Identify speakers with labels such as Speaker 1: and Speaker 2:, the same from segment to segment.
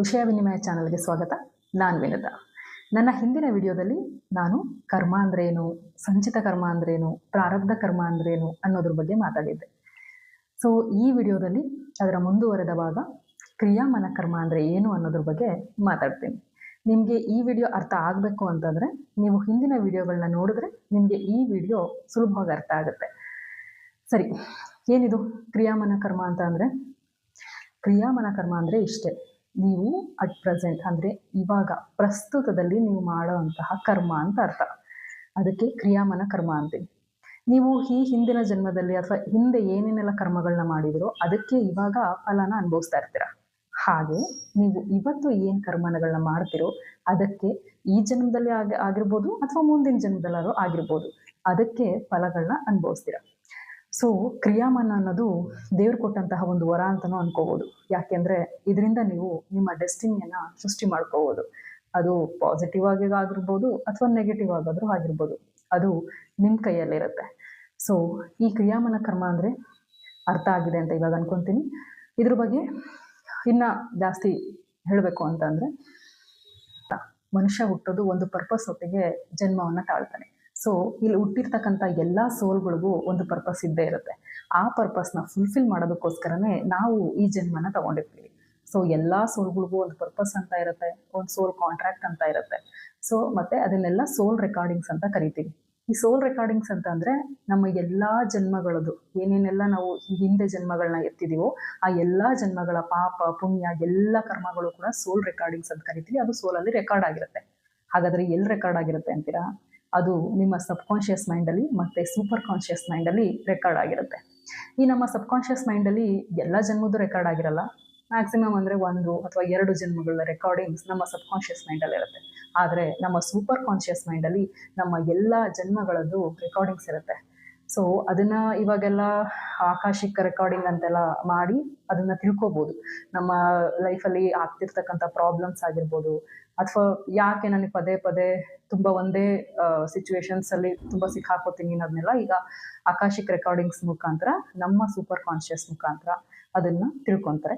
Speaker 1: ವಿಷಯ ವಿನಿಮಯ ಚಾನಲ್ಗೆ ಸ್ವಾಗತ. ನಾನು ವಿನುತಾ. ನನ್ನ ಹಿಂದಿನ ವಿಡಿಯೋದಲ್ಲಿ ನಾನು ಕರ್ಮ ಅಂದ್ರೇನು, ಸಂಚಿತ ಕರ್ಮ ಅಂದ್ರೇನು, ಪ್ರಾರಬ್ಧ ಕರ್ಮ ಅಂದ್ರೇನು ಅನ್ನೋದ್ರ ಬಗ್ಗೆ ಮಾತಾಡಿದ್ದೆ. ಸೊ ಈ ವಿಡಿಯೋದಲ್ಲಿ ಅದರ ಮುಂದುವರೆದ ಭಾಗ ಕ್ರಿಯಾಮನ ಕರ್ಮ ಅಂದರೆ ಏನು ಅನ್ನೋದ್ರ ಬಗ್ಗೆ ಮಾತಾಡ್ತೀನಿ. ನಿಮಗೆ ಈ ವಿಡಿಯೋ ಅರ್ಥ ಆಗಬೇಕು ಅಂತಂದರೆ ನೀವು ಹಿಂದಿನ ವಿಡಿಯೋಗಳನ್ನ ನೋಡಿದ್ರೆ ನಿಮಗೆ ಈ ವಿಡಿಯೋ ಸುಲಭವಾಗಿ ಅರ್ಥ ಆಗುತ್ತೆ. ಸರಿ, ಏನಿದು ಕ್ರಿಯಾಮನ ಕರ್ಮ ಅಂತ ಅಂದರೆ? ಕ್ರಿಯಾಮನ ಕರ್ಮ ಅಂದರೆ ಇಷ್ಟೇ, ನೀವು ಅಟ್ ಪ್ರೆಸೆಂಟ್ ಅಂದರೆ ಇವಾಗ ಪ್ರಸ್ತುತದಲ್ಲಿ ನೀವು ಮಾಡುವಂತಹ ಕರ್ಮ ಅಂತ ಅರ್ಥ. ಅದಕ್ಕೆ ಕ್ರಿಯಾಮನ ಕರ್ಮ ಅಂತೀವಿ. ನೀವು ಈ ಹಿಂದಿನ ಜನ್ಮದಲ್ಲಿ ಅಥವಾ ಹಿಂದೆ ಏನೇನೆಲ್ಲ ಕರ್ಮಗಳನ್ನ ಮಾಡಿದಿರೋ ಅದಕ್ಕೆ ಇವಾಗ ಫಲನ ಅನುಭವಿಸ್ತಾ ಇರ್ತೀರ. ಹಾಗೆ ನೀವು ಇವತ್ತು ಏನು ಕರ್ಮಗಳನ್ನ ಮಾಡ್ತಿರೋ ಅದಕ್ಕೆ ಈ ಜನ್ಮದಲ್ಲಿ ಆಗಿರ್ಬೋದು ಅಥವಾ ಮುಂದಿನ ಜನ್ಮದಲ್ಲಾದ್ರೂ ಆಗಿರ್ಬೋದು, ಅದಕ್ಕೆ ಫಲಗಳನ್ನ ಅನುಭವಿಸ್ತೀರ. ಸೊ ಕ್ರಿಯಾಮನ ಅನ್ನೋದು ದೇವ್ರು ಕೊಟ್ಟಂತಹ ಒಂದು ವರ ಅಂತಲೂ ಅನ್ಕೋಬೋದು. ಯಾಕೆಂದರೆ ಇದರಿಂದ ನೀವು ನಿಮ್ಮ ಡೆಸ್ಟಿನಿಯನ್ನು ಸೃಷ್ಟಿ ಮಾಡ್ಕೋಬೋದು. ಅದು ಪಾಸಿಟಿವ್ ಆಗಿ ಆಗಿರ್ಬೋದು ಅಥವಾ ನೆಗೆಟಿವ್ ಆಗಾದರೂ ಆಗಿರ್ಬೋದು, ಅದು ನಿಮ್ಮ ಕೈಯಲ್ಲಿರುತ್ತೆ. ಸೊ ಈ ಕ್ರಿಯಾಮನ ಕರ್ಮ ಅಂದರೆ ಅರ್ಥ ಆಗಿದೆ ಅಂತ ಇವಾಗ ಅನ್ಕೊತೀನಿ. ಇದ್ರ ಬಗ್ಗೆ ಇನ್ನು ಜಾಸ್ತಿ ಹೇಳಬೇಕು ಅಂತಂದರೆ, ಮನುಷ್ಯ ಹುಟ್ಟೋದು ಒಂದು ಪರ್ಪಸ್ ಒಟ್ಟಿಗೆ ಜನ್ಮವನ್ನು ತಾಳ್ತಾನೆ. ಸೊ ಇಲ್ಲಿ ಹುಟ್ಟಿರ್ತಕ್ಕಂಥ ಎಲ್ಲ ಸೋಲ್ಗಳಿಗೂ ಒಂದು ಪರ್ಪಸ್ ಇದ್ದೇ ಇರುತ್ತೆ. ಆ ಪರ್ಪಸ್ನ ಫುಲ್ಫಿಲ್ ಮಾಡೋದಕ್ಕೋಸ್ಕರನೇ ನಾವು ಈ ಜನ್ಮನ ತಗೊಂಡಿರ್ತೀವಿ. ಸೊ ಎಲ್ಲ ಸೋಲ್ಗಳಿಗೂ ಒಂದು ಪರ್ಪಸ್ ಅಂತ ಇರುತ್ತೆ, ಒಂದು ಸೋಲ್ ಕಾಂಟ್ರಾಕ್ಟ್ ಅಂತ ಇರುತ್ತೆ. ಸೊ ಮತ್ತು ಅದನ್ನೆಲ್ಲ ಸೋಲ್ ರೆಕಾರ್ಡಿಂಗ್ಸ್ ಅಂತ ಕರಿತೀವಿ. ಈ ಸೋಲ್ ರೆಕಾರ್ಡಿಂಗ್ಸ್ ಅಂತ ಅಂದರೆ ನಮ್ಮ ಎಲ್ಲ ಜನ್ಮಗಳದ್ದು ಏನೇನೆಲ್ಲ ನಾವು ಈ ಹಿಂದೆ ಜನ್ಮಗಳನ್ನ ಎತ್ತಿದೀವೋ ಆ ಎಲ್ಲ ಜನ್ಮಗಳ ಪಾಪ ಪುಣ್ಯ ಎಲ್ಲ ಕರ್ಮಗಳು ಕೂಡ ಸೋಲ್ ರೆಕಾರ್ಡಿಂಗ್ಸ್ ಅಂತ ಕರಿತೀವಿ. ಅದು ಸೋಲಲ್ಲಿ ರೆಕಾರ್ಡ್ ಆಗಿರುತ್ತೆ. ಹಾಗಾದರೆ ಎಲ್ಲಿ ರೆಕಾರ್ಡ್ ಆಗಿರುತ್ತೆ ಅಂತೀರಾ? ಅದು ನಿಮ್ಮ ಸಬ್ಕಾನ್ಷಿಯಸ್ ಮೈಂಡಲ್ಲಿ ಮತ್ತು ಸೂಪರ್ ಕಾನ್ಷಿಯಸ್ ಮೈಂಡಲ್ಲಿ ರೆಕಾರ್ಡ್ ಆಗಿರುತ್ತೆ. ಈ ನಮ್ಮ ಸಬ್ಕಾನ್ಷಿಯಸ್ ಮೈಂಡಲ್ಲಿ ಎಲ್ಲ ಜನ್ಮದ್ದು ರೆಕಾರ್ಡ್ ಆಗಿರಲ್ಲ. ಮ್ಯಾಕ್ಸಿಮಮ್ ಅಂದರೆ 1 ಅಥವಾ 2 ಜನ್ಮಗಳ ರೆಕಾರ್ಡಿಂಗ್ಸ್ ನಮ್ಮ ಸಬ್ಕಾನ್ಷಿಯಸ್ ಮೈಂಡಲ್ಲಿ ಇರುತ್ತೆ. ಆದರೆ ನಮ್ಮ ಸೂಪರ್ ಕಾನ್ಷಿಯಸ್ ಮೈಂಡಲ್ಲಿ ನಮ್ಮ ಎಲ್ಲ ಜನ್ಮಗಳದ್ದು ರೆಕಾರ್ಡಿಂಗ್ಸ್ ಇರುತ್ತೆ. ಸೊ ಅದನ್ನು ಇವಾಗೆಲ್ಲ ಆಕಾಶಿಕ ರೆಕಾರ್ಡಿಂಗ್ ಅಂತೆಲ್ಲ ಮಾಡಿ ಅದನ್ನು ತಿಳ್ಕೊಬೋದು. ನಮ್ಮ ಲೈಫಲ್ಲಿ ಆಗ್ತಿರ್ತಕ್ಕಂಥ ಪ್ರಾಬ್ಲಮ್ಸ್ ಆಗಿರ್ಬೋದು, ಅಥವಾ ಯಾಕೆ ನನಗೆ ಪದೇ ಪದೇ ತುಂಬ ಒಂದೇ ಸಿಚುವೇಶನ್ಸಲ್ಲಿ ತುಂಬ ಸಿಕ್ಕಾಕೋತೀನಿ ಅನ್ನೋದನ್ನೆಲ್ಲ ಈಗ ಆಕಾಶಿಕ್ ರೆಕಾರ್ಡಿಂಗ್ಸ್ ಮುಖಾಂತರ ನಮ್ಮ ಸೂಪರ್ ಕಾನ್ಷಿಯಸ್ ಮುಖಾಂತರ ಅದನ್ನು ತಿಳ್ಕೊತಾರೆ.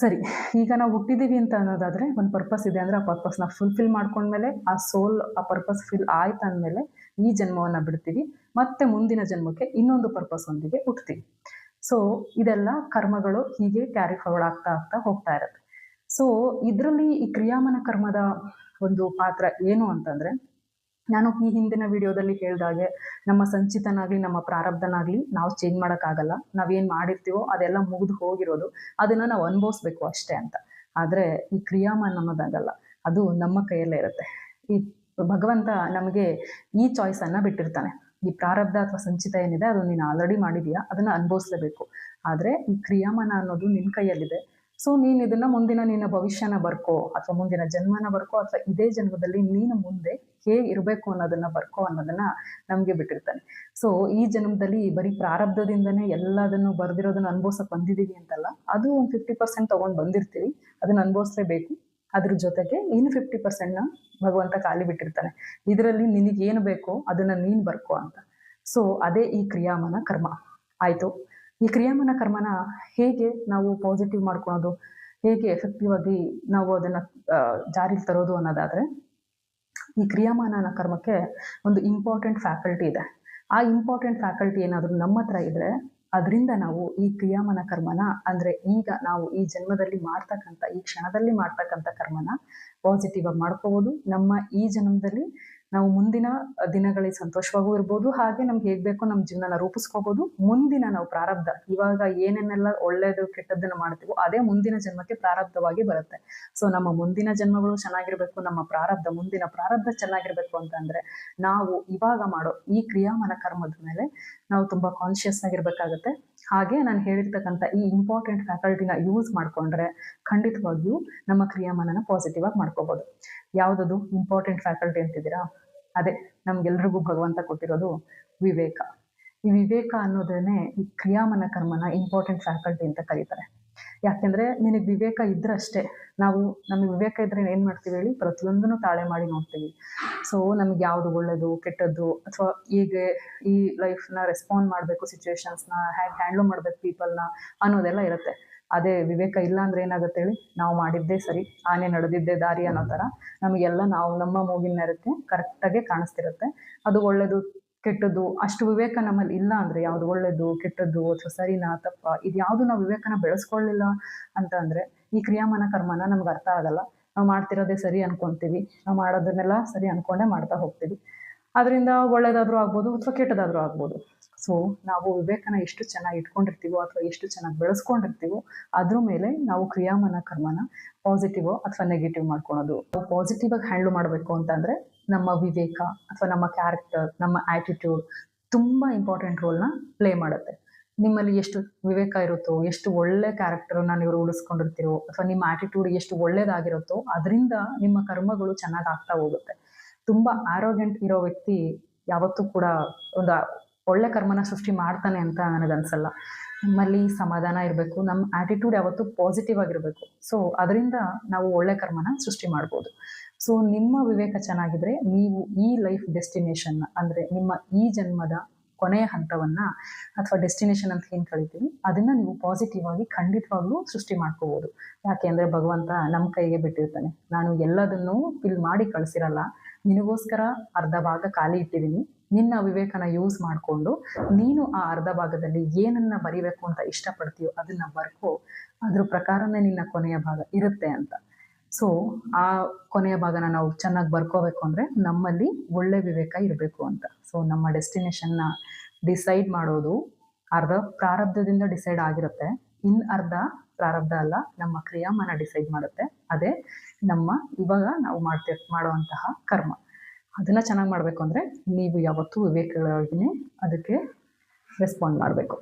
Speaker 1: ಸರಿ, ಈಗ ನಾವು ಹುಟ್ಟಿದ್ದೀವಿ ಅಂತ ಅನ್ನೋದಾದರೆ ಒಂದು ಪರ್ಪಸ್ ಇದೆ ಅಂದರೆ ಆ ಪರ್ಪಸ್ನ ಫುಲ್ಫಿಲ್ ಮಾಡ್ಕೊಂಡ್ಮೇಲೆ ಆ ಸೋಲ್ ಆ ಪರ್ಪಸ್ ಫಿಲ್ ಆಯ್ತು ಅಂದಮೇಲೆ ಈ ಜನ್ಮವನ್ನು ಬಿಡ್ತೀವಿ, ಮತ್ತು ಮುಂದಿನ ಜನ್ಮಕ್ಕೆ ಇನ್ನೊಂದು ಪರ್ಪಸ್ ಒಂದಿಗೆ ಹುಟ್ತೀವಿ. ಸೊ ಇದೆಲ್ಲ ಕರ್ಮಗಳು ಹೀಗೆ ಕ್ಯಾರಿ ಫಾರ್ವರ್ಡ್ ಆಗ್ತಾ ಆಗ್ತಾ ಹೋಗ್ತಾ ಇರುತ್ತೆ. ಸೊ ಇದರಲ್ಲಿ ಈ ಕ್ರಿಯಾಮನ ಕರ್ಮದ ಒಂದು ಪಾತ್ರ ಏನು ಅಂತಂದರೆ, ನಾನು ಈ ಹಿಂದಿನ ವಿಡಿಯೋದಲ್ಲಿ ಹೇಳಿದಾಗೆ ನಮ್ಮ ಸಂಚಿತನಾಗಲಿ ನಮ್ಮ ಪ್ರಾರಬ್ಧನಾಗಲಿ ನಾವು ಚೇಂಜ್ ಮಾಡೋಕ್ಕಾಗಲ್ಲ. ನಾವೇನು ಮಾಡಿರ್ತೀವೋ ಅದೆಲ್ಲ ಮುಗಿದು ಹೋಗಿರೋದು, ಅದನ್ನು ನಾವು ಅನುಭವಿಸ್ಬೇಕು ಅಷ್ಟೇ ಅಂತ. ಆದರೆ ಈ ಕ್ರಿಯಾಮನ ಅನ್ನೋದಾಗಲ್ಲ, ಅದು ನಮ್ಮ ಕೈಯಲ್ಲೇ ಇರುತ್ತೆ. ಈ ಭಗವಂತ ನಮಗೆ ಈ ಚಾಯ್ಸನ್ನು ಬಿಟ್ಟಿರ್ತಾನೆ. ಈ ಪ್ರಾರಬ್ಧ ಅಥವಾ ಸಂಚಿತ ಏನಿದೆ ಅದು ನೀನು ಆಲ್ರೆಡಿ ಮಾಡಿದೀಯಾ, ಅದನ್ನು ಅನುಭವಿಸ್ಲೇಬೇಕು. ಆದರೆ ಈ ಕ್ರಿಯಾಮನ ಅನ್ನೋದು ನಿನ್ನ ಕೈಯಲ್ಲಿದೆ. ಸೊ ನೀನು ಇದನ್ನು ಮುಂದಿನ ನಿನ್ನ ಭವಿಷ್ಯನ ಬರ್ಕೋ, ಅಥವಾ ಮುಂದಿನ ಜನ್ಮನ ಬರ್ಕೋ, ಅಥವಾ ಇದೇ ಜನ್ಮದಲ್ಲಿ ನೀನು ಮುಂದೆ ಹೇಗೆ ಇರಬೇಕು ಅನ್ನೋದನ್ನು ಬರ್ಕೋ ಅನ್ನೋದನ್ನು ನಮಗೆ ಬಿಟ್ಟಿರ್ತಾನೆ. ಸೊ ಈ ಜನ್ಮದಲ್ಲಿ ಬರೀ ಪ್ರಾರಬ್ಧದಿಂದನೇ ಎಲ್ಲದನ್ನು ಬರೆದಿರೋದನ್ನು ಅನುಭವಿಸೋಕೆ ಬಂದಿದ್ದೀವಿ ಅಂತಲ್ಲ, ಅದು ಒಂದು 50% ತೊಗೊಂಡು ಬಂದಿರ್ತೀವಿ, ಅದನ್ನು ಅನುಭವಿಸ್ಲೇಬೇಕು. ಅದ್ರ ಜೊತೆಗೆ ಇನ್ನು 50%ನ ಭಗವಂತ ಖಾಲಿ ಬಿಟ್ಟಿರ್ತಾನೆ. ಇದರಲ್ಲಿ ನಿನಗೇನು ಬೇಕೋ ಅದನ್ನು ನೀನು ಬರ್ಕೋ ಅಂತ. ಸೊ ಅದೇ ಈ ಕ್ರಿಯಾಮನ ಕರ್ಮ. ಆಯಿತು, ಈ ಕ್ರಿಯಾಮನ ಕರ್ಮನ ಹೇಗೆ ನಾವು ಪಾಸಿಟಿವ್ ಮಾಡ್ಕೊಳೋದು, ಹೇಗೆ ಎಫೆಕ್ಟಿವ್ ಆಗಿ ನಾವು ಅದನ್ನು ಜಾರಿಗೆ ತರೋದು ಅನ್ನೋದಾದರೆ, ಈ ಕ್ರಿಯಾಮನ ಕರ್ಮಕ್ಕೆ ಒಂದು ಇಂಪಾರ್ಟೆಂಟ್ ಫ್ಯಾಕಲ್ಟಿ ಇದೆ. ಆ ಇಂಪಾರ್ಟೆಂಟ್ ಫ್ಯಾಕಲ್ಟಿ ಏನಾದರೂ ನಮ್ಮ ಹತ್ರ ಇದ್ದರೆ ಅದರಿಂದ ನಾವು ಈ ಕ್ರಿಯಾಮನ ಕರ್ಮನ ಅಂದರೆ ಈಗ ನಾವು ಈ ಜನ್ಮದಲ್ಲಿ ಮಾಡ್ತಕ್ಕಂಥ ಈ ಕ್ಷಣದಲ್ಲಿ ಮಾಡ್ತಕ್ಕಂಥ ಕರ್ಮನ ಪಾಸಿಟಿವ್ ಆಗಿ ಮಾಡ್ಕೋಬೋದು. ನಮ್ಮ ಈ ಜನ್ಮದಲ್ಲಿ ನಾವು ಮುಂದಿನ ದಿನಗಳಿಗೆ ಸಂತೋಷವಾಗೂ ಇರ್ಬೋದು, ಹಾಗೆ ನಮ್ಗೆ ಹೇಗೆ ಬೇಕೋ ನಮ್ಮ ಜೀವನನ ರೂಪಿಸ್ಕೋಬೋದು. ಮುಂದಿನ ನಾವು ಪ್ರಾರಬ್ಧ ಇವಾಗ ಏನೇನೆಲ್ಲ ಒಳ್ಳೆಯದು ಕೆಟ್ಟದ್ದನ್ನು ಮಾಡ್ತೀವೋ ಅದೇ ಮುಂದಿನ ಜನ್ಮಕ್ಕೆ ಪ್ರಾರಬ್ಧವಾಗಿ ಬರುತ್ತೆ. ಸೊ ನಮ್ಮ ಮುಂದಿನ ಜನ್ಮಗಳು ಚೆನ್ನಾಗಿರಬೇಕು, ನಮ್ಮ ಮುಂದಿನ ಪ್ರಾರಬ್ಧ ಚೆನ್ನಾಗಿರಬೇಕು ಅಂತಂದರೆ ನಾವು ಇವಾಗ ಮಾಡೋ ಈ ಕ್ರಿಯಾಮನ ಕರ್ಮದ ಮೇಲೆ ನಾವು ತುಂಬ ಕಾನ್ಷಿಯಸ್ ಆಗಿರಬೇಕಾಗತ್ತೆ. ಹಾಗೆ ನಾನು ಹೇಳಿರ್ತಕ್ಕಂಥ ಈ ಇಂಪಾರ್ಟೆಂಟ್ ಫ್ಯಾಕಲ್ಟಿನ ಯೂಸ್ ಮಾಡಿಕೊಂಡ್ರೆ ಖಂಡಿತವಾಗಿಯೂ ನಮ್ಮ ಕ್ರಿಯಾಮನನ ಪಾಸಿಟಿವ್ ಆಗಿ ಮಾಡ್ಕೋಬೋದು. ಯಾವುದದು ಇಂಪಾರ್ಟೆಂಟ್ ಫ್ಯಾಕಲ್ಟಿ ಅಂತಿದ್ದೀರಾ? ಅದೇ ನಮ್ಗೆಲ್ರಿಗೂ ಭಗವಂತ ಕೊಟ್ಟಿರೋದು ವಿವೇಕ. ಈ ವಿವೇಕ ಅನ್ನೋದನ್ನೇ ಈ ಕ್ರಿಯಾಮನ ಕರ್ಮನ ಇಂಪಾರ್ಟೆಂಟ್ ಫ್ಯಾಕಲ್ಟಿ ಅಂತ ಕರೀತಾರೆ. ಯಾಕೆಂದರೆ ನಿನಗೆ ವಿವೇಕ ಇದ್ರಷ್ಟೇ, ನಮಗೆ ವಿವೇಕ ಇದ್ದರೆ ಏನು ಮಾಡ್ತೀವಿ ಹೇಳಿ, ಪ್ರತಿಯೊಂದನ್ನು ತಾಳೆ ಮಾಡಿ ನೋಡ್ತೀವಿ. ಸೊ ನಮಗೆ ಯಾವುದು ಒಳ್ಳೆಯದು ಕೆಟ್ಟದ್ದು, ಅಥವಾ ಹೇಗೆ ಈ ಲೈಫ್ನ ರೆಸ್ಪಾಂಡ್ ಮಾಡಬೇಕು, ಸಿಚುವೇಶನ್ಸ್ನ ಹೇಗೆ ಹ್ಯಾಂಡ್ಲ್ ಮಾಡಬೇಕು ಪೀಪಲ್ನ ಅನ್ನೋದೆಲ್ಲ ಇರುತ್ತೆ. ಅದೇ ವಿವೇಕ ಇಲ್ಲ ಅಂದರೆ ಏನಾಗುತ್ತೆ ಹೇಳಿ, ನಾವು ಮಾಡಿದ್ದೇ ಸರಿ, ಆನೆ ನಡೆದಿದ್ದೇ ದಾರಿ ಅನ್ನೋ ಥರ ನಮಗೆಲ್ಲ ನಾವು ನಮ್ಮ ಮೂಗಿನ ನೇರಕ್ಕೆ ಕರೆಕ್ಟಾಗೆ ಕಾಣಿಸ್ತಿರುತ್ತೆ. ಅದು ಒಳ್ಳೆಯದು ಕೆಟ್ಟದ್ದು ಅಷ್ಟು ವಿವೇಕ ನಮ್ಮಲ್ಲಿ ಇಲ್ಲ ಅಂದರೆ, ಯಾವುದು ಒಳ್ಳೆಯದು ಕೆಟ್ಟದ್ದು ಅಥವಾ ಸರಿನಾ ತಪ್ಪ ಇದು ಯಾವುದು ನಾವು ವಿವೇಕನ ಬೆಳೆಸ್ಕೊಳ್ಳಿಲ್ಲ ಅಂತ ಅಂದರೆ ಈ ಕ್ರಿಯಾಮಾನ ಕರ್ಮನ ನಮ್ಗೆ ಅರ್ಥ ಆಗಲ್ಲ. ನಾವು ಮಾಡ್ತಿರೋದೇ ಸರಿ ಅನ್ಕೊತೀವಿ, ನಾವು ಮಾಡೋದನ್ನೆಲ್ಲ ಸರಿ ಅನ್ಕೊಂಡೇ ಮಾಡ್ತಾ ಹೋಗ್ತೀವಿ. ಅದರಿಂದ ಒಳ್ಳೇದಾದರೂ ಆಗ್ಬೋದು ಅಥವಾ ಕೆಟ್ಟದಾದರೂ ಆಗ್ಬೋದು. ಸೊ ನಾವು ವಿವೇಕನ ಎಷ್ಟು ಚೆನ್ನಾಗಿ ಇಟ್ಕೊಂಡಿರ್ತೀವೋ ಅಥವಾ ಎಷ್ಟು ಚೆನ್ನಾಗಿ ಬೆಳೆಸ್ಕೊಂಡಿರ್ತೀವೋ ಅದ್ರ ಮೇಲೆ ನಾವು ಕ್ರಿಯಾಮಾನ ಕರ್ಮನ ಪಾಸಿಟಿವ್ ಅಥವಾ ನೆಗೆಟಿವ್ ಮಾಡ್ಕೊಳೋದು. ನಾವು ಪಾಸಿಟಿವ್ ಆಗಿ ಹ್ಯಾಂಡಲ್ ಮಾಡಬೇಕು ಅಂತಂದರೆ ನಮ್ಮ ವಿವೇಕ ಅಥವಾ ನಮ್ಮ ಕ್ಯಾರೆಕ್ಟರ್, ನಮ್ಮ ಆ್ಯಟಿಟ್ಯೂಡ್ ತುಂಬ ಇಂಪಾರ್ಟೆಂಟ್ ರೋಲ್ನ ಪ್ಲೇ ಮಾಡುತ್ತೆ. ನಿಮ್ಮಲ್ಲಿ ಎಷ್ಟು ವಿವೇಕ ಇರುತ್ತೋ, ಎಷ್ಟು ಒಳ್ಳೆ ಕ್ಯಾರೆಕ್ಟರನ್ನ ನೀವು ರೂಢಿಸ್ಕೊಂಡಿರ್ತೀರೋ ಅಥವಾ ನಿಮ್ಮ ಆ್ಯಟಿಟ್ಯೂಡ್ ಎಷ್ಟು ಒಳ್ಳೇದಾಗಿರುತ್ತೋ ಅದರಿಂದ ನಿಮ್ಮ ಕರ್ಮಗಳು ಚೆನ್ನಾಗಿ ಆಗ್ತಾ ಹೋಗುತ್ತೆ. ತುಂಬ ಆರೋಗ್ಯಂಟ್ ಇರೋ ವ್ಯಕ್ತಿ ಯಾವತ್ತೂ ಕೂಡ ಒಂದು ಒಳ್ಳೆ ಕರ್ಮನ ಸೃಷ್ಟಿ ಮಾಡ್ತಾನೆ ಅಂತ ನನಗನ್ಸಲ್ಲ. ನಮ್ಮಲ್ಲಿ ಸಮಾಧಾನ ಇರಬೇಕು, ನಮ್ಮ ಆ್ಯಟಿಟ್ಯೂಡ್ ಯಾವತ್ತೂ ಪಾಸಿಟಿವ್ ಆಗಿರಬೇಕು. ಸೊ ಅದರಿಂದ ನಾವು ಒಳ್ಳೆ ಕರ್ಮನ ಸೃಷ್ಟಿ ಮಾಡ್ಬೋದು. ಸೊ ನಿಮ್ಮ ವಿವೇಕ ಚೆನ್ನಾಗಿದ್ರೆ ನೀವು ಈ ಲೈಫ್ ಡೆಸ್ಟಿನೇಷನ್ ಅಂದರೆ ನಿಮ್ಮ ಈ ಜನ್ಮದ ಕೊನೆಯ ಹಂತವನ್ನು ಅಥವಾ ಡೆಸ್ಟಿನೇಷನ್ ಅಂತ ಏನು ಕಳಿತೀವಿ ಅದನ್ನು ನೀವು ಪಾಸಿಟಿವ್ ಆಗಿ ಖಂಡಿತವಾಗ್ಲೂ ಸೃಷ್ಟಿ ಮಾಡ್ಕೋಬೋದು. ಯಾಕೆ ಅಂದರೆ ಭಗವಂತ ನಮ್ಮ ಕೈಗೆ ಬಿಟ್ಟಿರ್ತಾನೆ. ನಾನು ಎಲ್ಲದನ್ನೂ ಫಿಲ್ ಮಾಡಿ ಕಳಿಸಿರಲ್ಲ, ನಿನಗೋಸ್ಕರ ಅರ್ಧ ಭಾಗ ಖಾಲಿ ಇಟ್ಟಿದ್ದೀನಿ, ನಿನ್ನ ವಿವೇಕನ ಯೂಸ್ ಮಾಡಿಕೊಂಡು ನೀನು ಆ ಅರ್ಧ ಭಾಗದಲ್ಲಿ ಏನನ್ನ ಬರಿಬೇಕು ಅಂತ ಇಷ್ಟಪಡ್ತೀಯೋ ಅದನ್ನು ಬರ್ಕೋ, ಅದ್ರ ಪ್ರಕಾರನೇ ನಿನ್ನ ಕೊನೆಯ ಭಾಗ ಇರುತ್ತೆ ಅಂತ. ಸೊ ಆ ಕೊನೆಯ ಭಾಗನ ನಾವು ಚೆನ್ನಾಗಿ ಬರ್ಕೋಬೇಕು ಅಂದರೆ ನಮ್ಮಲ್ಲಿ ಒಳ್ಳೆ ವಿವೇಕ ಇರಬೇಕು ಅಂತ. ಸೊ ನಮ್ಮ ಡೆಸ್ಟಿನೇಷನ್ನ ಡಿಸೈಡ್ ಮಾಡೋದು ಅರ್ಧ ಪ್ರಾರಬ್ಧದಿಂದ ಡಿಸೈಡ್ ಆಗಿರುತ್ತೆ, ಇನ್ನು ಅರ್ಧ ಪ್ರಾರಬ್ಧ ಅಲ್ಲ, ನಮ್ಮ ಕ್ರಿಯಾಮಾನ ಡಿಸೈಡ್ ಮಾಡುತ್ತೆ. ಅದೇ ನಮ್ಮ ಇವಾಗ ನಾವು ಮಾಡುವಂತಹ ಕರ್ಮ. ಅದನ್ನು ಚೆನ್ನಾಗಿ ಮಾಡಬೇಕು ಅಂದರೆ ನೀವು ಯಾವತ್ತೂ ವಿವೇಕಗಳಾಗಿಯೇ ಅದಕ್ಕೆ ರೆಸ್ಪಾಂಡ್ ಮಾಡಬೇಕು.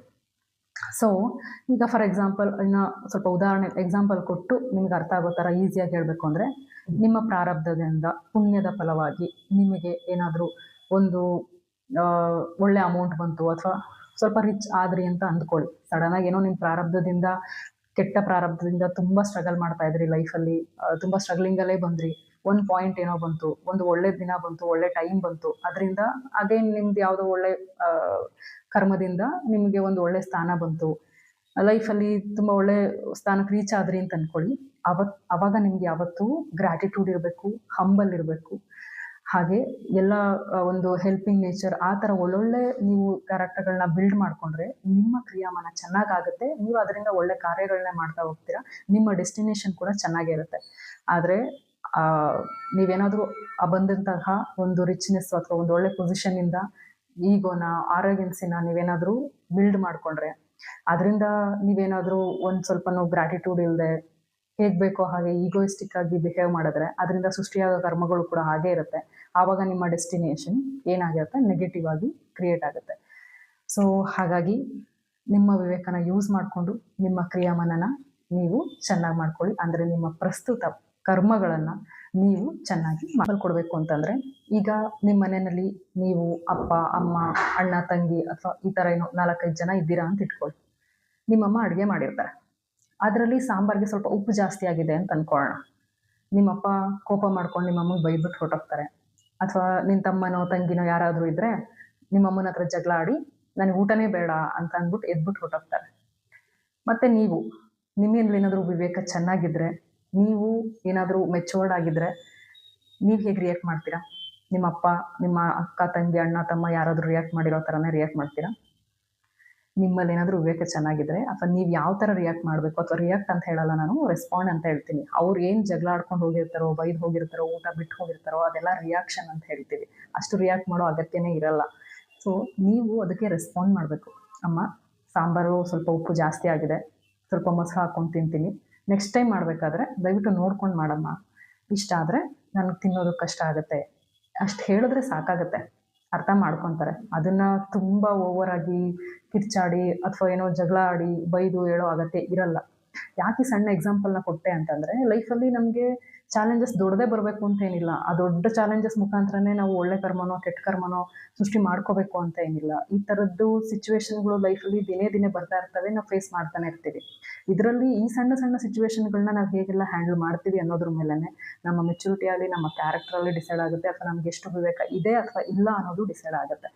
Speaker 1: ಸೊ ಈಗ ಫಾರ್ ಎಕ್ಸಾಂಪಲ್ ಇನ್ನು ಸ್ವಲ್ಪ ಉದಾಹರಣೆ ಎಕ್ಸಾಂಪಲ್ ಕೊಟ್ಟು ನಿಮ್ಗೆ ಅರ್ಥ ಆಗೋ ಥರ ಈಸಿಯಾಗಿ ಹೇಳಬೇಕು ಅಂದರೆ, ನಿಮ್ಮ ಪ್ರಾರಬ್ಧದಿಂದ ಪುಣ್ಯದ ಫಲವಾಗಿ ನಿಮಗೆ ಏನಾದರೂ ಒಂದು ಒಳ್ಳೆ ಅಮೌಂಟ್ ಬಂತು ಅಥವಾ ಸ್ವಲ್ಪ ರಿಚ್ ಆದ್ರಿ ಅಂತ ಅಂದ್ಕೊಳ್ಳಿ. ಸಡನ್ನಾಗಿ ಏನೋ ನಿಮ್ಮ ಪ್ರಾರಬ್ಧದಿಂದ ಕೆಟ್ಟ ಪ್ರಾರಬ್ಧದಿಂದ ತುಂಬ ಸ್ಟ್ರಗಲ್ ಮಾಡ್ತಾ ಇದ್ರಿ ಲೈಫಲ್ಲಿ, ತುಂಬ ಸ್ಟ್ರಗ್ಲಿಂಗಲ್ಲೇ ಬಂದ್ರಿ, ಒಂದು ಪಾಯಿಂಟ್ ಏನೋ ಬಂತು, ಒಂದು ಒಳ್ಳೆ ದಿನ ಬಂತು, ಒಳ್ಳೆ ಟೈಮ್ ಬಂತು, ಅದರಿಂದ ಅಗೇನ್ ನಿಮ್ದು ಯಾವುದೋ ಒಳ್ಳೆ ಕರ್ಮದಿಂದ ನಿಮಗೆ ಒಂದು ಒಳ್ಳೆ ಸ್ಥಾನ ಬಂತು, ಲೈಫಲ್ಲಿ ತುಂಬ ಒಳ್ಳೆ ಸ್ಥಾನಕ್ಕೆ ರೀಚ್ ಆದ್ರಿ ಅಂತ ಅಂದ್ಕೊಳ್ಳಿ. ಅವಾಗ ನಿಮ್ಗೆ ಯಾವತ್ತೂ ಗ್ರ್ಯಾಟಿಟ್ಯೂಡ್ ಇರಬೇಕು, ಹಂಬಲ್ ಇರಬೇಕು. ಹಾಗೆ ಎಲ್ಲ ಒಂದು ಹೆಲ್ಪಿಂಗ್ ನೇಚರ್ ಆ ಥರ ಒಳ್ಳೊಳ್ಳೆ ನೀವು ಕ್ಯಾರೆಕ್ಟರ್ಗಳನ್ನ ಬಿಲ್ಡ್ ಮಾಡಿಕೊಂಡ್ರೆ ನಿಮ್ಮ ಕ್ರಿಯಾಮಾನ ಚೆನ್ನಾಗಾಗುತ್ತೆ. ನೀವು ಅದರಿಂದ ಒಳ್ಳೆ ಕಾರ್ಯಗಳನ್ನೇ ಮಾಡ್ತಾ ಹೋಗ್ತೀರಾ, ನಿಮ್ಮ ಡೆಸ್ಟಿನೇಷನ್ ಕೂಡ ಚೆನ್ನಾಗಿರುತ್ತೆ. ಆದರೆ ನೀವೇನಾದರೂ ಬಂದಂತಹ ಒಂದು ರಿಚ್ನೆಸ್ ಅಥವಾ ಒಂದು ಒಳ್ಳೆ ಪೊಸಿಷನ್ನಿಂದ ಈಗೋನ ಆರೋಗ್ಯನ್ಸಿನ ನೀವೇನಾದರೂ ಬಿಲ್ಡ್ ಮಾಡಿಕೊಂಡ್ರೆ, ಅದರಿಂದ ನೀವೇನಾದರೂ ಒಂದು ಸ್ವಲ್ಪನೂ ಗ್ರ್ಯಾಟಿಟ್ಯೂಡ್ ಇಲ್ಲದೆ ಹೇಗೆ ಬೇಕೋ ಹಾಗೆ ಈಗೋಯಿಸ್ಟಿಕ್ ಆಗಿ ಬಿಹೇವ್ ಮಾಡಿದ್ರೆ ಅದರಿಂದ ಸೃಷ್ಟಿಯಾಗೋ ಕರ್ಮಗಳು ಕೂಡ ಹಾಗೇ ಇರುತ್ತೆ. ಆವಾಗ ನಿಮ್ಮ ಡೆಸ್ಟಿನೇಷನ್ ಏನಾಗಿರುತ್ತೆ, ನೆಗೆಟಿವ್ ಆಗಿ ಕ್ರಿಯೇಟ್ ಆಗುತ್ತೆ. ಸೊ ಹಾಗಾಗಿ ನಿಮ್ಮ ವಿವೇಕನ ಯೂಸ್ ಮಾಡಿಕೊಂಡು ನಿಮ್ಮ ಕ್ರಿಯಾಮಾನನ ನೀವು ಚೆನ್ನಾಗಿ ಮಾಡ್ಕೊಳ್ಳಿ. ಅಂದರೆ ನಿಮ್ಮ ಪ್ರಸ್ತುತ ಕರ್ಮಗಳನ್ನು ನೀವು ಚೆನ್ನಾಗಿ ಮಾಡ್ಕೊಡ್ಬೇಕು ಅಂತಂದರೆ, ಈಗ ನಿಮ್ಮ ಮನೆಯಲ್ಲಿ ನೀವು ಅಪ್ಪ ಅಮ್ಮ ಅಣ್ಣ ತಂಗಿ ಅಥವಾ ಈ ಥರ ಏನೋ 4-5 ಜನ ಇದ್ದೀರಾ ಅಂತ ಇಟ್ಕೊಳ್ಳಿ. ನಿಮ್ಮಮ್ಮ ಅಡುಗೆ ಮಾಡಿರ್ತಾರೆ, ಅದರಲ್ಲಿ ಸಾಂಬಾರಿಗೆ ಸ್ವಲ್ಪ ಉಪ್ಪು ಜಾಸ್ತಿ ಆಗಿದೆ ಅಂತ ಅಂದ್ಕೊಳ್ಳೋಣ. ನಿಮ್ಮಪ್ಪ ಕೋಪ ಮಾಡ್ಕೊಂಡು ನಿಮ್ಮಮ್ಮಗೆ ಬೈದ್ಬಿಟ್ಟು ಹೊರಟೋಗ್ತಾರೆ. ಅಥವಾ ನಿನ್ನ ತಮ್ಮನೋ ತಂಗಿನೋ ಯಾರಾದರೂ ಇದ್ದರೆ ನಿಮ್ಮಮ್ಮನ ಹತ್ರ ಜಗಳ ಆಡಿ ನನಗೆ ಊಟನೇ ಬೇಡ ಅಂತ ಅಂದ್ಬಿಟ್ಟು ಎದ್ಬಿಟ್ಟು ಹೊರಟೋಗ್ತಾರೆ. ಮತ್ತು ನೀವು ನಿಮ್ಮಲ್ಲಿ ಏನಾದರೂ ವಿವೇಕ ಚೆನ್ನಾಗಿದ್ದರೆ, ನೀವು ಏನಾದರೂ ಮೆಚೂರ್ಡ್ ಆಗಿದ್ದರೆ ನೀವು ಹೇಗೆ ರಿಯಾಕ್ಟ್ ಮಾಡ್ತೀರಾ? ನಿಮ್ಮಪ್ಪ ನಿಮ್ಮ ಅಕ್ಕ ತಂಗಿ ಅಣ್ಣ ತಮ್ಮ ಯಾರಾದರೂ ರಿಯಾಕ್ಟ್ ಮಾಡಿರೋ ಥರನೇ ರಿಯಾಕ್ಟ್ ಮಾಡ್ತೀರಾ? ನಿಮ್ಮಲ್ಲಿ ಏನಾದರೂ ವಿವೇಕ ಚೆನ್ನಾಗಿದ್ರೆ ಅಥವಾ ನೀವು ಯಾವ ಥರ ರಿಯಾಕ್ಟ್ ಮಾಡಬೇಕು, ಅಥವಾ ರಿಯಾಕ್ಟ್ ಅಂತ ಹೇಳಲ್ಲ ನಾನು, ರೆಸ್ಪಾಂಡ್ ಅಂತ ಹೇಳ್ತೀನಿ. ಅವ್ರು ಏನು ಜಗಳ ಆಡ್ಕೊಂಡು ಹೋಗಿರ್ತಾರೋ, ಬೈದು ಹೋಗಿರ್ತಾರೋ, ಊಟ ಬಿಟ್ಟು ಹೋಗಿರ್ತಾರೋ ಅದೆಲ್ಲ ರಿಯಾಕ್ಷನ್ ಅಂತ ಹೇಳ್ತೀವಿ. ಅಷ್ಟು ರಿಯಾಕ್ಟ್ ಮಾಡೋ ಅಗತ್ಯನೇ ಇರಲ್ಲ. ಸೊ ನೀವು ಅದಕ್ಕೆ ರೆಸ್ಪಾಂಡ್ ಮಾಡಬೇಕು. ಅಮ್ಮ ಸಾಂಬಾರು ಸ್ವಲ್ಪ ಉಪ್ಪು ಜಾಸ್ತಿ ಆಗಿದೆ, ಸ್ವಲ್ಪ ಮೊಸರು ಹಾಕ್ಕೊಂಡು ತಿಂತೀನಿ, ನೆಕ್ಸ್ಟ್ ಟೈಮ್ ಮಾಡಬೇಕಾದ್ರೆ ದಯವಿಟ್ಟು ನೋಡ್ಕೊಂಡು ಮಾಡಮ್ಮ, ಇಷ್ಟ ಆದರೆ ನನಗೆ ತಿನ್ನೋದು ಕಷ್ಟ ಆಗುತ್ತೆ, ಅಷ್ಟು ಹೇಳಿದ್ರೆ ಸಾಕಾಗುತ್ತೆ, ಅರ್ಥ ಮಾಡ್ಕೊತಾರೆ. ಅದನ್ನು ತುಂಬ ಓವರಾಗಿ ಕಿರ್ಚಾಡಿ ಅಥವಾ ಏನೋ ಜಗಳ ಆಡಿ ಬೈದು ಹೇಳೋ ಅಗತ್ಯ ಇರಲ್ಲ. ಯಾಕೆ ಸಣ್ಣ ಎಕ್ಸಾಂಪಲ್ನ ಕೊಟ್ಟೆ ಅಂತಂದರೆ, ಲೈಫಲ್ಲಿ ನಮಗೆ ಚಾಲೆಂಜಸ್ ದೊಡ್ಡದೇ ಬರಬೇಕು ಅಂತ ಏನಿಲ್ಲ. ಆ ದೊಡ್ಡ ಚಾಲೆಂಜಸ್ ಮುಖಾಂತರನೇ ನಾವು ಒಳ್ಳೆ ಕರ್ಮನೋ ಕೆಟ್ಟ ಕರ್ಮನೋ ಸೃಷ್ಟಿ ಮಾಡ್ಕೋಬೇಕು ಅಂತ ಏನಿಲ್ಲ. ಈ ಥರದ್ದು ಸಿಚುವೇಶನ್ಗಳು ಲೈಫಲ್ಲಿ ದಿನೇ ದಿನೇ ಬರ್ತಾ ಇರ್ತವೆ, ನಾವು ಫೇಸ್ ಮಾಡ್ತಾನೆ ಇರ್ತೀವಿ. ಇದರಲ್ಲಿ ಈ ಸಣ್ಣ ಸಣ್ಣ ಸಿಚುವೇಶನ್ಗಳನ್ನ ನಾವು ಹೇಗೆಲ್ಲ ಹ್ಯಾಂಡಲ್ ಮಾಡ್ತೀವಿ ಅನ್ನೋದ್ರ ಮೇಲೆ ನಮ್ಮ ಮೆಚುರಿಟಿಯಲ್ಲಿ ನಮ್ಮ ಕ್ಯಾರೆಕ್ಟ್ರಲ್ಲಿ ಡಿಸೈಡ್ ಆಗುತ್ತೆ, ಅಥವಾ ನಮ್ಗೆ ಎಷ್ಟು ವಿವೇಕ ಇದೆ ಅಥವಾ ಇಲ್ಲ ಅನ್ನೋದು ಡಿಸೈಡ್ ಆಗುತ್ತೆ.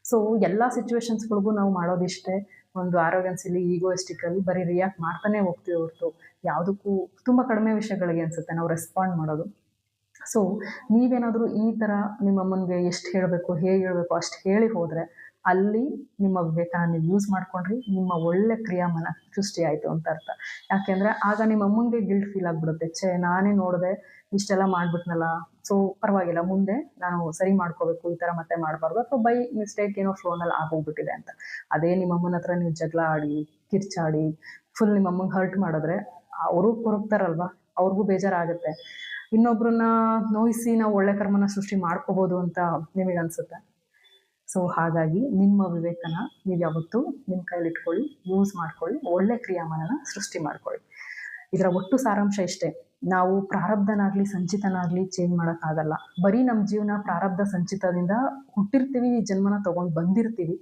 Speaker 1: ಸೊ ಎಲ್ಲ ಸಿಚುವೇಶನ್ಸ್ಗಳಿಗೂ ನಾವು ಮಾಡೋದಿಷ್ಟೇ, ಒಂದು ಆರೋಗ್ಯನ್ಸಿಲಿ ಈಗೋಯಿಸ್ಟಿಕಲ್ಲಿ ಬರೀ ರಿಯಾಕ್ಟ್ ಮಾಡ್ತಾನೆ ಹೋಗ್ತೀವಿ ಹೊರತು ಯಾವುದಕ್ಕೂ ತುಂಬ ಕಡಿಮೆ ವಿಷಯಗಳಿಗೆ ಅನಿಸುತ್ತೆ ನಾವು ರೆಸ್ಪಾಂಡ್ ಮಾಡೋದು. ಸೊ ನೀವೇನಾದರೂ ಈ ಥರ ನಿಮ್ಮ ಅಮ್ಮನಿಗೆ ಎಷ್ಟು ಹೇಳಬೇಕು, ಹೇಗೆ ಹೇಳಬೇಕು ಅಷ್ಟು ಹೇಳಿ ಹೋದರೆ ಅಲ್ಲಿ ನಿಮ್ಮ ವಿವೇಕನ ನೀವು ಯೂಸ್ ಮಾಡ್ಕೊಂಡ್ರಿ, ನಿಮ್ಮ ಒಳ್ಳೆ ಕ್ರಿಯಾಮನ ಸೃಷ್ಟಿ ಆಯಿತು ಅಂತ ಅರ್ಥ. ಯಾಕೆಂದರೆ ಆಗ ನಿಮ್ಮ ಅಮ್ಮಂಗೆ ಗಿಲ್ಟ್ ಫೀಲ್ ಆಗಿಬಿಡುತ್ತೆ, ಛೇ ನಾನೇ ನೋಡಿದೆ ಇಷ್ಟೆಲ್ಲ ಮಾಡಿಬಿಟ್ನಲ್ಲ, ಸೊ ಪರವಾಗಿಲ್ಲ ಮುಂದೆ ನಾನು ಸರಿ ಮಾಡ್ಕೋಬೇಕು, ಈ ಥರ ಮತ್ತೆ ಮಾಡಬಾರ್ದು, ಅಥವಾ ಬೈ ಮಿಸ್ಟೇಕ್ ಏನೋ ಫ್ಲೋನಲ್ಲಿ ಆಗೋಗ್ಬಿಟ್ಟಿದೆ ಅಂತ. ಅದೇ ನಿಮ್ಮ ಅಮ್ಮನ ಹತ್ರ ನೀವು ಜಗಳ ಆಡಿ ಕಿರ್ಚಾಡಿ ಫುಲ್ ನಿಮ್ಮ ಅಮ್ಮಂಗೆ ಹರ್ಟ್ ಮಾಡಿದ್ರೆ ಅವರು ಕೊರಗ್ತಾರಲ್ವ, ಅವ್ರಿಗೂ ಬೇಜಾರಾಗುತ್ತೆ. ಇನ್ನೊಬ್ರನ್ನ ನೋಯಿಸಿ ನಾವು ಒಳ್ಳೆ ಕರ್ಮನ ಸೃಷ್ಟಿ ಮಾಡ್ಕೋಬೋದು ಅಂತ ನಿಮಗೆ ಅನಿಸುತ್ತೆ. ಸೊ ಹಾಗಾಗಿ ನಿಮ್ಮ ವಿವೇಕನ ನೀವು ಯಾವತ್ತೂ ನಿಮ್ಮ ಕೈಲಿ ಇಟ್ಕೊಳ್ಳಿ, ಯೂಸ್ ಮಾಡ್ಕೊಳ್ಳಿ, ಒಳ್ಳೆ ಕ್ರಿಯಾಮಾನನ ಸೃಷ್ಟಿ ಮಾಡ್ಕೊಳ್ಳಿ. ಇದರ ಒಟ್ಟು ಸಾರಾಂಶ ಇಷ್ಟೇ, ನಾವು ಪ್ರಾರಬ್ಧನಾಗಲಿ ಸಂಚಿತನಾಗಲಿ ಚೇಂಜ್ ಮಾಡೋಕ್ಕಾಗಲ್ಲ. ಬರೀ ನಮ್ಮ ಜೀವನ ಪ್ರಾರಬ್ಧ ಸಂಚಿತದಿಂದ ಹುಟ್ಟಿರ್ತೀವಿ, ಈ ಜನ್ಮನ ತೊಗೊಂಡು ಬಂದಿರ್ತೀವಿ.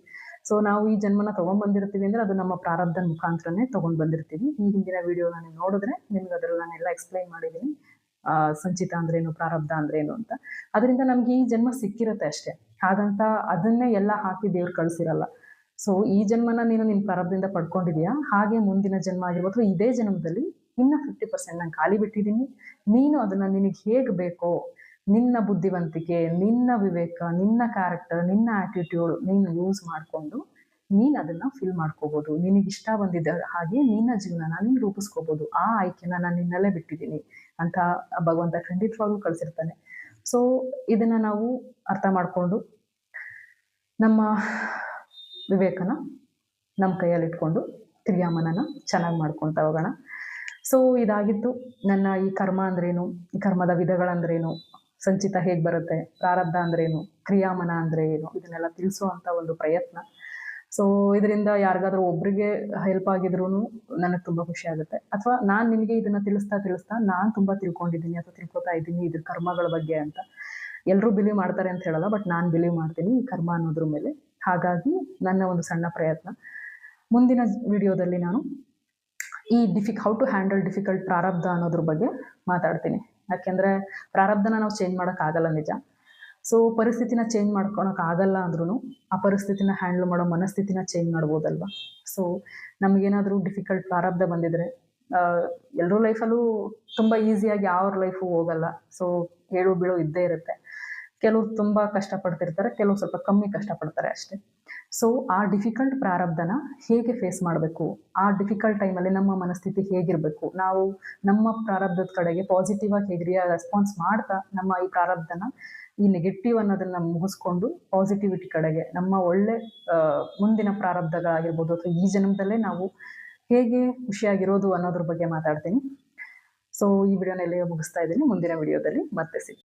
Speaker 1: ಸೊ ನಾವು ಈ ಜನ್ಮನ ತೊಗೊಂಡ್ಬಂದಿರ್ತೀವಿ ಅಂದರೆ ಅದು ನಮ್ಮ ಪ್ರಾರಬ್ಧದ ಮುಖಾಂತರನೇ ತೊಗೊಂಡು ಬಂದಿರ್ತೀವಿ. ಈ ಹಿಂದಿನ ವಿಡಿಯೋನ ನೀವು ನೋಡಿದ್ರೆ ನಿಮ್ಗೆ ಅದರಲ್ಲಿ ನಾನೆಲ್ಲ ಎಕ್ಸ್ಪ್ಲೈನ್ ಮಾಡಿದ್ದೀನಿ, ಸಂಚಿತ ಅಂದ್ರೇನು, ಪ್ರಾರಬ್ಧ ಅಂದ್ರೇನು ಅಂತ. ಅದರಿಂದ ನಮ್ಗೆ ಈ ಜನ್ಮ ಸಿಕ್ಕಿರುತ್ತೆ ಅಷ್ಟೇ, ಹಾಗಂತ ಅದನ್ನೇ ಎಲ್ಲ ಹಾಕಿ ದೇವ್ರು ಕಳಿಸಿರಲ್ಲ. ಸೊ ಈ ಜನ್ಮನ ನೀನು ನಿನ್ನ ಪ್ರಾರಬ್ಧದಿಂದ ಪಡ್ಕೊಂಡಿದ್ಯಾ, ಹಾಗೆ ಮುಂದಿನ ಜನ್ಮ ಆಗಿರ್ಬೋದು ಅಥವಾ ಇದೇ ಜನ್ಮದಲ್ಲಿ ಇನ್ನು 50% ನಾನು ಖಾಲಿ ಬಿಟ್ಟಿದ್ದೀನಿ, ನೀನು ಅದನ್ನು ನಿನಗೆ ಹೇಗೆ ಬೇಕೋ ನಿನ್ನ ಬುದ್ಧಿವಂತಿಕೆ, ನಿನ್ನ ವಿವೇಕ, ನಿನ್ನ ಕ್ಯಾರೆಕ್ಟರ್, ನಿನ್ನ ಆ್ಯಟಿಟ್ಯೂಡ್ ನೀನು ಯೂಸ್ ಮಾಡಿಕೊಂಡು ನೀನು ಅದನ್ನು ಫಿಲ್ ಮಾಡ್ಕೋಬೋದು. ನಿನಗಿಷ್ಟ ಬಂದಿದ್ದ ಹಾಗೆ ನಿನ್ನ ಜೀವನನ ನೀನು ರೂಪಿಸ್ಕೋಬೋದು. ಆ ಆಯ್ಕೆನ ನಾನು ನಿನ್ನಲ್ಲೇ ಬಿಟ್ಟಿದ್ದೀನಿ ಅಂತ ಭಗವಂತ ಖಂಡಿತವಾಗ್ಲೂ ಕಳಿಸಿರ್ತಾನೆ. ಸೊ ಇದನ್ನು ನಾವು ಅರ್ಥ ಮಾಡಿಕೊಂಡು ನಮ್ಮ ವಿವೇಕನ ನಮ್ಮ ಕೈಯಲ್ಲಿ ಇಟ್ಕೊಂಡು ಕ್ರಿಯಾಮನನ ಚೆನ್ನಾಗಿ ಮಾಡ್ಕೊತಾ ಹೋಗೋಣ. ಸೊ ಇದಾಗಿತ್ತು ನನ್ನ ಈ ಕರ್ಮ ಅಂದ್ರೇನು, ಈ ಕರ್ಮದ ವಿಧಗಳಂದ್ರೇನು, ಸಂಚಿತ ಹೇಗೆ ಬರುತ್ತೆ, ಪ್ರಾರಬ್ಧ ಅಂದ್ರೇನು, ಕ್ರಿಯಾಮನ ಅಂದರೆ ಏನು, ಇದನ್ನೆಲ್ಲ ತಿಳಿಸುವಂಥ ಒಂದು ಪ್ರಯತ್ನ. ಸೊ ಇದರಿಂದ ಯಾರಿಗಾದ್ರೂ ಒಬ್ರಿಗೆ ಹೆಲ್ಪ್ ಆಗಿದ್ರೂ ನನಗೆ ತುಂಬ ಖುಷಿ ಆಗುತ್ತೆ. ಅಥವಾ ನಾನು ನಿಮಗೆ ಇದನ್ನು ತಿಳಿಸ್ತಾ ನಾನು ತುಂಬ ತಿಳ್ಕೊಂಡಿದ್ದೀನಿ ಅಥವಾ ತಿಳ್ಕೊತಾ ಇದ್ದೀನಿ ಇದ್ರ ಕರ್ಮಗಳ ಬಗ್ಗೆ ಅಂತ. ಎಲ್ಲರೂ ಬಿಲೀವ್ ಮಾಡ್ತಾರೆ ಅಂತ ಹೇಳಲ್ಲ, ಬಟ್ ನಾನು ಬಿಲೀವ್ ಮಾಡ್ತೀನಿ ಈ ಕರ್ಮ ಅನ್ನೋದ್ರ ಮೇಲೆ. ಹಾಗಾಗಿ ನನ್ನ ಒಂದು ಸಣ್ಣ ಪ್ರಯತ್ನ. ಮುಂದಿನ ವಿಡಿಯೋದಲ್ಲಿ ನಾನು ಈ ಹೌ ಟು ಹ್ಯಾಂಡಲ್ ಡಿಫಿಕಲ್ಟ್ ಪ್ರಾರಬ್ಧ ಅನ್ನೋದ್ರ ಬಗ್ಗೆ ಮಾತಾಡ್ತೀನಿ. ಯಾಕೆಂದರೆ ಪ್ರಾರಬ್ಧನ ನಾವು ಚೇಂಜ್ ಮಾಡೋಕ್ಕಾಗಲ್ಲ ನಿಜ. ಸೊ ಪರಿಸ್ಥಿತಿನ ಚೇಂಜ್ ಮಾಡ್ಕೊಳಕ್ಕಾಗಲ್ಲ ಅಂದ್ರೂ ಆ ಪರಿಸ್ಥಿತಿನ ಹ್ಯಾಂಡಲ್ ಮಾಡೋ ಮನಸ್ಥಿತಿನ ಚೇಂಜ್ ಮಾಡ್ಬೋದಲ್ವ. ಸೊ ನಮಗೇನಾದರೂ ಡಿಫಿಕಲ್ಟ್ ಪ್ರಾರಬ್ಧ ಬಂದಿದ್ರೆ, ಎಲ್ಲರೂ ಲೈಫಲ್ಲೂ ತುಂಬ ಈಸಿಯಾಗಿ ಯಾವ ಲೈಫು ಹೋಗಲ್ಲ. ಸೊ ಏಳು ಬೀಳು ಇದ್ದೇ ಇರುತ್ತೆ. ಕೆಲವ್ರು ತುಂಬ ಕಷ್ಟಪಡ್ತಿರ್ತಾರೆ, ಕೆಲವು ಸ್ವಲ್ಪ ಕಮ್ಮಿ ಕಷ್ಟಪಡ್ತಾರೆ ಅಷ್ಟೇ. ಸೊ ಆ ಡಿಫಿಕಲ್ಟ್ ಪ್ರಾರಬ್ಧನ ಹೇಗೆ ಫೇಸ್ ಮಾಡಬೇಕು, ಆ ಡಿಫಿಕಲ್ಟ್ ಟೈಮಲ್ಲಿ ನಮ್ಮ ಮನಸ್ಥಿತಿ ಹೇಗಿರಬೇಕು, ನಾವು ನಮ್ಮ ಪ್ರಾರಬ್ಧದ ಕಡೆಗೆ ಪಾಸಿಟಿವ್ ಆಗಿ ಹೇಗೆ ರೆಸ್ಪಾನ್ಸ್ ಮಾಡ್ತಾ ನಮ್ಮ ಈ ಪ್ರಾರಬ್ಧನ, ಈ ನೆಗೆಟಿವ್ ಅನ್ನೋದನ್ನು ಮುಗಿಸ್ಕೊಂಡು ಪಾಸಿಟಿವಿಟಿ ಕಡೆಗೆ ನಮ್ಮ ಒಳ್ಳೆ ಮುಂದಿನ ಪ್ರಾರಬ್ಧಗಳಾಗಿರ್ಬೋದು ಅಥವಾ ಈ ಜನ್ಮದಲ್ಲೇ ನಾವು ಹೇಗೆ ಖುಷಿಯಾಗಿರೋದು ಅನ್ನೋದ್ರ ಬಗ್ಗೆ ಮಾತಾಡ್ತೀನಿ. ಸೊ ಈ ವಿಡಿಯೋನ ಎಲ್ಲಿಗೆ ಮುಗಿಸ್ತಾ ಇದ್ದೀನಿ. ಮುಂದಿನ ವಿಡಿಯೋದಲ್ಲಿ ಮತ್ತೆ ಸಿಗ್ತೀನಿ.